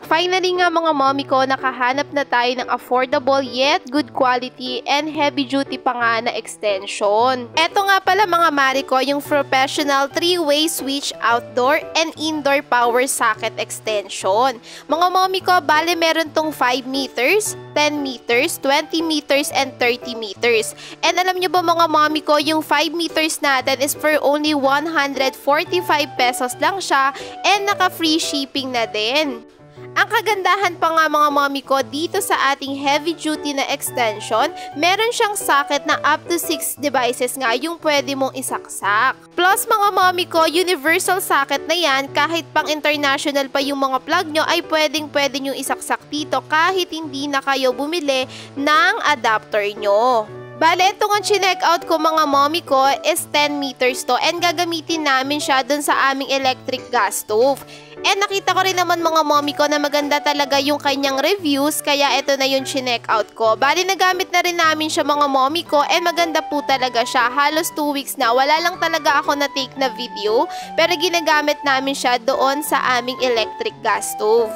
Finally nga mga mommy ko, nakahanap na tayo ng affordable yet good quality and heavy duty pa nga na extension. Eto nga pala mga mari ko, yung professional 3-way switch outdoor and indoor power socket extension. Mga mommy ko, bale meron tong 5 meters, 10 meters, 20 meters, and 30 meters. And alam nyo ba mga mommy ko, yung 5 meters natin is for only 145 pesos lang siya and naka-free shipping na din. Ang kagandahan pa nga mga mommy ko dito sa ating heavy duty na extension, meron siyang socket na up to 6 devices nga yung pwede mong isaksak. Plus mga mommy ko, universal socket na yan, kahit pang international pa yung mga plug nyo ay pwede nyo isaksak dito kahit hindi na kayo bumili ng adapter nyo. Bale, itong ang chinek out ko mga mommy ko is 10 meters to and gagamitin namin siya dun sa aming electric gas stove. And nakita ko rin naman mga mommy ko na maganda talaga yung kanyang reviews, kaya ito na yung chinek out ko. Bali, nagamit na rin namin siya mga mommy ko and maganda po talaga siya. Halos 2 weeks na. Wala lang talaga ako na take na video pero ginagamit namin siya doon sa aming electric gas stove.